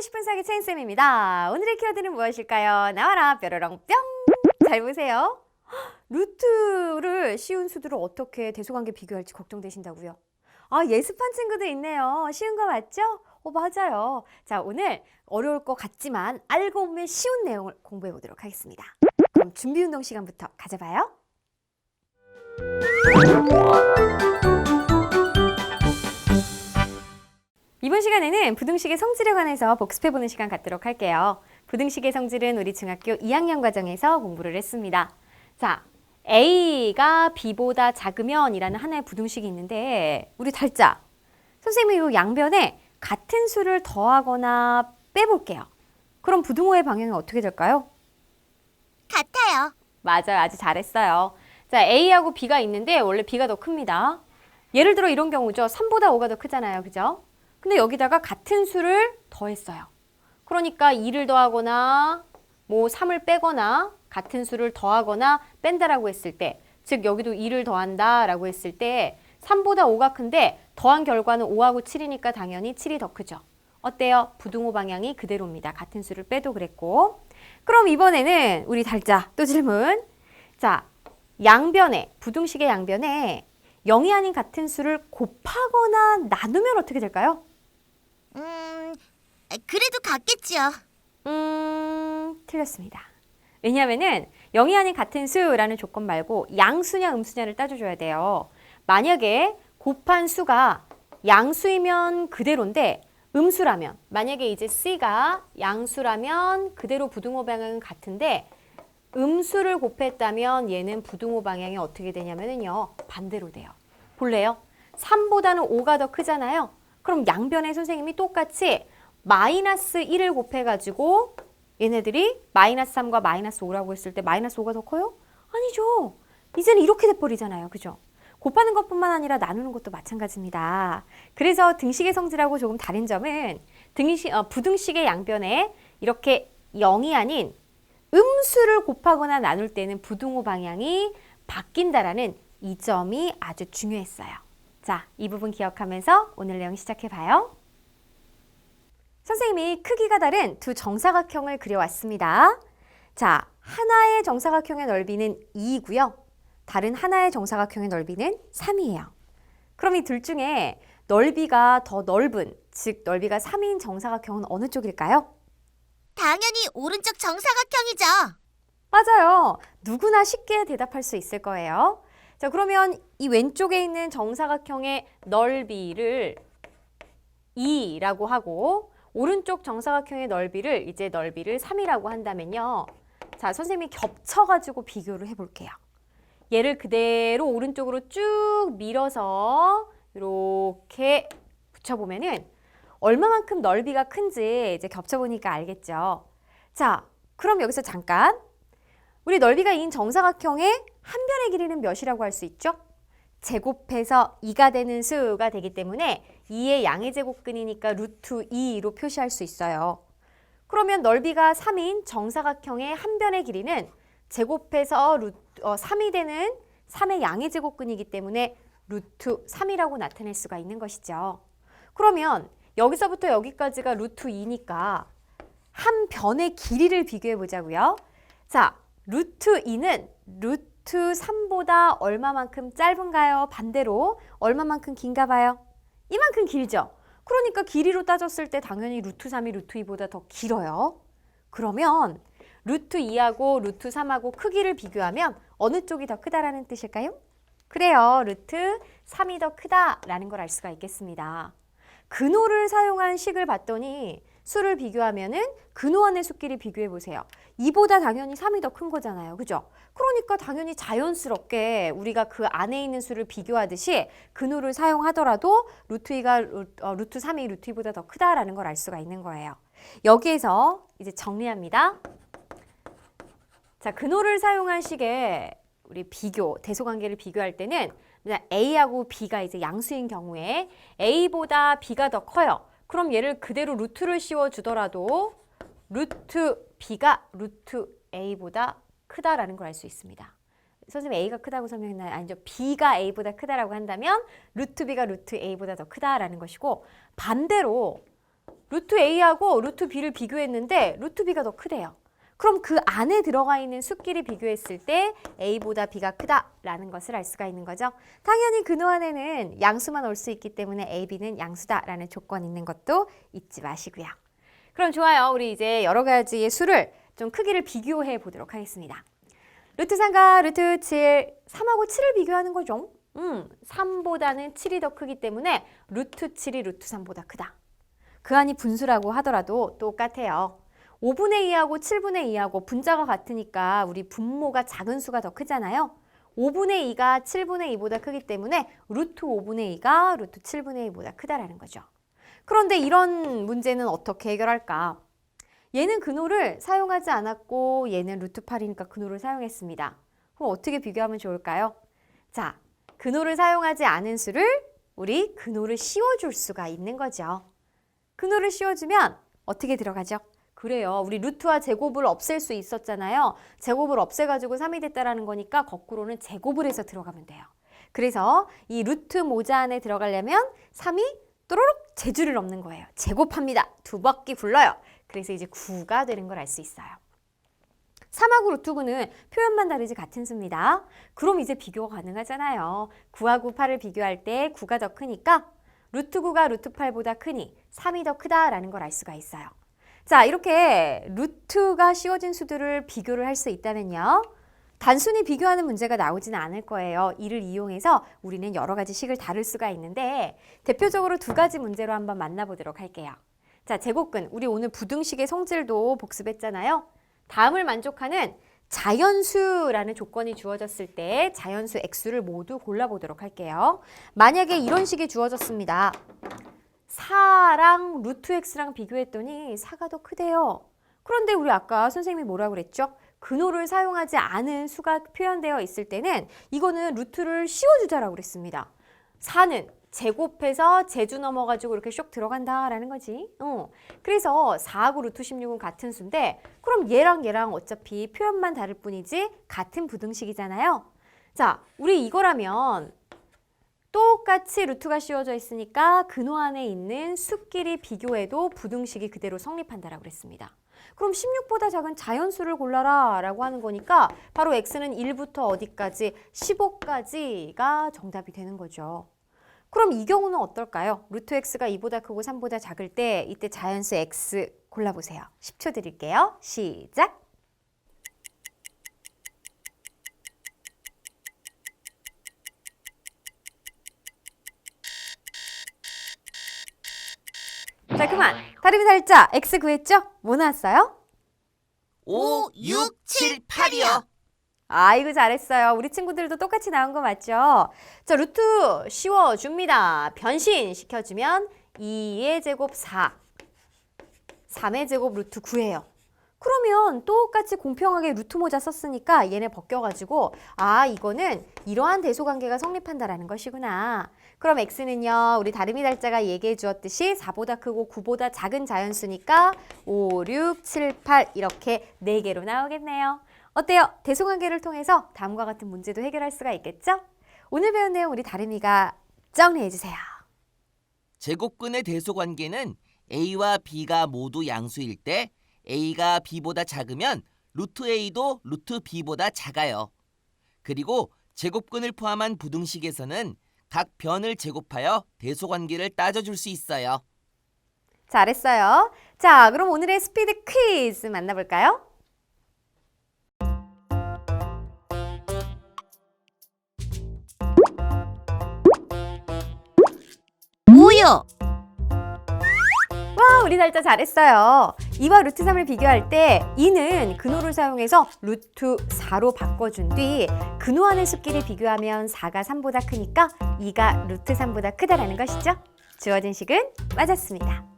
싶은 사기 체인쌤입니다. 오늘의 키워드는 무엇일까요? 나와라 뾰로롱 뿅! 잘 보세요. 루트를 씌운 수두를 어떻게 대소관계 비교할지 걱정되신다고요? 아, 예습한 친구도 있네요. 쉬운 거 맞죠? 맞아요. 자, 오늘 어려울 것 같지만 알고 보면 쉬운 내용을 공부해 보도록 하겠습니다. 그럼 준비 운동 시간부터 가져봐요. 이번 시간에는 부등식의 성질에 관해서 복습해보는 시간 갖도록 할게요. 부등식의 성질은 우리 중학교 2학년 과정에서 공부를 했습니다. 자, A가 B보다 작으면 이라는 하나의 부등식이 있는데 우리 달자, 선생님이 이 양변에 같은 수를 더하거나 빼볼게요. 그럼 부등호의 방향이 어떻게 될까요? 같아요. 맞아요. 아주 잘했어요. 자, A하고 B가 있는데 원래 B가 더 큽니다. 예를 들어 이런 경우죠. 3보다 5가 더 크잖아요. 그죠? 근데 여기다가 같은 수를 더했어요. 그러니까 2를 더하거나 뭐 3을 빼거나 같은 수를 더하거나 뺀다라고 했을 때, 즉 여기도 2를 더한다라고 했을 때 3보다 5가 큰데 더한 결과는 5하고 7이니까 당연히 7이 더 크죠. 어때요? 부등호 방향이 그대로입니다. 같은 수를 빼도 그랬고. 그럼 이번에는 우리 달자 또 질문. 자, 양변에, 부등식의 양변에 0이 아닌 같은 수를 곱하거나 나누면 어떻게 될까요? 그래도 같겠지요. 틀렸습니다. 왜냐하면은 0이 아닌 같은 수라는 조건 말고 양수냐 음수냐를 따져줘야 돼요. 만약에 곱한 수가 양수이면 그대로인데 음수라면, 만약에 이제 C가 양수라면 그대로 부등호 방향은 같은데 음수를 곱했다면 얘는 부등호 방향이 어떻게 되냐면요. 반대로 돼요. 볼래요? 3보다는 5가 더 크잖아요. 그럼 양변에 선생님이 똑같이 마이너스 1을 곱해가지고 얘네들이 마이너스 3과 마이너스 5라고 했을 때 마이너스 5가 더 커요? 아니죠. 이제는 이렇게 돼버리잖아요. 그죠? 곱하는 것뿐만 아니라 나누는 것도 마찬가지입니다. 그래서 등식의 성질하고 조금 다른 점은 부등식의 양변에 이렇게 0이 아닌 음수를 곱하거나 나눌 때는 부등호 방향이 바뀐다라는 이 점이 아주 중요했어요. 자, 이 부분 기억하면서 오늘 내용 시작해봐요. 선생님이 크기가 다른 두 정사각형을 그려왔습니다. 자, 하나의 정사각형의 넓이는 2이고요. 다른 하나의 정사각형의 넓이는 3이에요. 그럼 이 둘 중에 넓이가 더 넓은, 즉 넓이가 3인 정사각형은 어느 쪽일까요? 당연히 오른쪽 정사각형이죠. 맞아요. 누구나 쉽게 대답할 수 있을 거예요. 자, 그러면 이 왼쪽에 있는 정사각형의 넓이를 2라고 하고 오른쪽 정사각형의 넓이를 이제 넓이를 3이라고 한다면요. 자, 선생님이 겹쳐가지고 비교를 해볼게요. 얘를 그대로 오른쪽으로 쭉 밀어서 이렇게 붙여보면은 얼마만큼 넓이가 큰지 이제 겹쳐보니까 알겠죠. 자, 그럼 여기서 잠깐 우리 넓이가 2인 정사각형의 한 변의 길이는 몇이라고 할 수 있죠? 제곱해서 2가 되는 수가 되기 때문에 2의 양의 제곱근이니까 루트 2로 표시할 수 있어요. 그러면 넓이가 3인 정사각형의 한 변의 길이는 제곱해서 3이 되는 3의 양의 제곱근이기 때문에 루트 3이라고 나타낼 수가 있는 것이죠. 그러면 여기서부터 여기까지가 루트 2니까 한 변의 길이를 비교해 보자고요. 자, 루트 2는 루트 3보다 얼마만큼 짧은가요? 반대로 얼마만큼 긴가 봐요? 이만큼 길죠? 그러니까 길이로 따졌을 때 당연히 루트 3이 루트 2보다 더 길어요. 그러면 루트 2하고 루트 3하고 크기를 비교하면 어느 쪽이 더 크다라는 뜻일까요? 그래요. 루트 3이 더 크다라는 걸 알 수가 있겠습니다. 근호를 사용한 식을 봤더니 수를 비교하면은 근호 안의 수끼리 비교해 보세요. 2보다 당연히 3이 더 큰 거잖아요. 그죠? 그러니까 당연히 자연스럽게 우리가 그 안에 있는 수를 비교하듯이 근호를 사용하더라도 루트 3이 루트 2보다 더 크다라는 걸 알 수가 있는 거예요. 여기에서 이제 정리합니다. 자, 근호를 사용한 식의 우리 비교, 대소관계를 비교할 때는 A하고 B가 이제 양수인 경우에 A보다 B가 더 커요. 그럼 얘를 그대로 루트를 씌워주더라도 루트 B가 루트 A보다 크다라는 걸 알 수 있습니다. 선생님 A가 크다고 설명했나요? 아니죠. B가 A보다 크다라고 한다면 루트 B가 루트 A보다 더 크다라는 것이고 반대로 루트 A하고 루트 B를 비교했는데 루트 B가 더 크대요. 그럼 그 안에 들어가 있는 수끼리 비교했을 때 A보다 B가 크다라는 것을 알 수가 있는 거죠. 당연히 근호 안에는 양수만 올 수 있기 때문에 A, B는 양수다라는 조건이 있는 것도 잊지 마시고요. 그럼 좋아요. 우리 이제 여러 가지의 수를 좀 크기를 비교해 보도록 하겠습니다. 루트 3과 루트 7, 3하고 7을 비교하는 거죠. 3보다는 7이 더 크기 때문에 루트 7이 루트 3보다 크다. 그 안이 분수라고 하더라도 똑같아요. 5분의 2하고 7분의 2하고 분자가 같으니까 우리 분모가 작은 수가 더 크잖아요. 5분의 2가 7분의 2보다 크기 때문에 루트 5분의 2가 루트 7분의 2보다 크다라는 거죠. 그런데 이런 문제는 어떻게 해결할까? 얘는 근호를 사용하지 않았고 얘는 루트 8이니까 근호를 사용했습니다. 그럼 어떻게 비교하면 좋을까요? 자, 근호를 사용하지 않은 수를 우리 근호를 씌워줄 수가 있는 거죠. 근호를 씌워주면 어떻게 들어가죠? 그래요. 우리 루트와 제곱을 없앨 수 있었잖아요. 제곱을 없애가지고 3이 됐다라는 거니까 거꾸로는 제곱을 해서 들어가면 돼요. 그래서 이 루트 모자 안에 들어가려면 3이 또로록 제주를 넘는 거예요. 제곱합니다. 두 바퀴 굴러요. 그래서 이제 9가 되는 걸 알 수 있어요. 3하고 루트 9는 표현만 다르지 같은 수입니다. 그럼 이제 비교가 가능하잖아요. 9하고 8을 비교할 때 9가 더 크니까 루트 9가 루트 8보다 크니 3이 더 크다라는 걸 알 수가 있어요. 자, 이렇게 루트가 씌워진 수들을 비교를 할 수 있다면요. 단순히 비교하는 문제가 나오지는 않을 거예요. 이를 이용해서 우리는 여러 가지 식을 다룰 수가 있는데 대표적으로 두 가지 문제로 한번 만나보도록 할게요. 자, 제곱근. 우리 오늘 부등식의 성질도 복습했잖아요. 다음을 만족하는 자연수라는 조건이 주어졌을 때 자연수 x를 모두 골라보도록 할게요. 만약에 이런 식이 주어졌습니다. 4랑 루트 x랑 비교했더니 4가 더 크대요. 그런데 우리 아까 선생님이 뭐라고 그랬죠? 근호를 사용하지 않은 수가 표현되어 있을 때는 이거는 루트를 씌워주자라고 그랬습니다. 4는 제곱해서 제주 넘어가지고 이렇게 쇽 들어간다라는 거지. 그래서 4하고 루트 16은 같은 수인데 그럼 얘랑 어차피 표현만 다를 뿐이지 같은 부등식이잖아요. 자, 우리 이거라면 똑같이 루트가 씌워져 있으니까 근호 안에 있는 수끼리 비교해도 부등식이 그대로 성립한다라고 그랬습니다. 그럼 16보다 작은 자연수를 골라라 라고 하는 거니까 바로 x는 1부터 어디까지 15까지가 정답이 되는 거죠. 그럼 이 경우는 어떨까요? 루트 x가 2보다 크고 3보다 작을 때 이때 자연수 x 골라보세요. 10초 드릴게요. 시작! 자, 그만! 다름이 살자 x 구했죠? 뭐 나왔어요? 5, 6, 7, 8이요. 아이고 잘했어요. 우리 친구들도 똑같이 나온 거 맞죠? 자, 루트 씌워줍니다. 변신시켜주면 2의 제곱 4, 3의 제곱 루트 9예요. 그러면 똑같이 공평하게 루트 모자 썼으니까 얘네 벗겨가지고 아, 이거는 이러한 대소관계가 성립한다라는 것이구나. 그럼 x는요, 우리 다름이 달자가 얘기해 주었듯이 4보다 크고 9보다 작은 자연수니까 5, 6, 7, 8 이렇게 4개로 나오겠네요. 어때요? 대소관계를 통해서 다음과 같은 문제도 해결할 수가 있겠죠? 오늘 배운 내용 우리 다름이가 정리해 주세요. 제곱근의 대소관계는 A와 B가 모두 양수일 때 A가 B보다 작으면 루트 A도 루트 B보다 작아요. 그리고 제곱근을 포함한 부등식에서는 각 변을 제곱하여 대소관계를 따져줄 수 있어요. 잘했어요. 자, 그럼 오늘의 스피드 퀴즈 만나볼까요? 뭐요? 와, 우리 달자 잘했어요. 2와 루트 3을 비교할 때 2는 근호를 사용해서 루트 4로 바꿔준 뒤 근호 안의 수끼리 비교하면 4가 3보다 크니까 2가 루트 3보다 크다라는 것이죠. 주어진 식은 맞았습니다.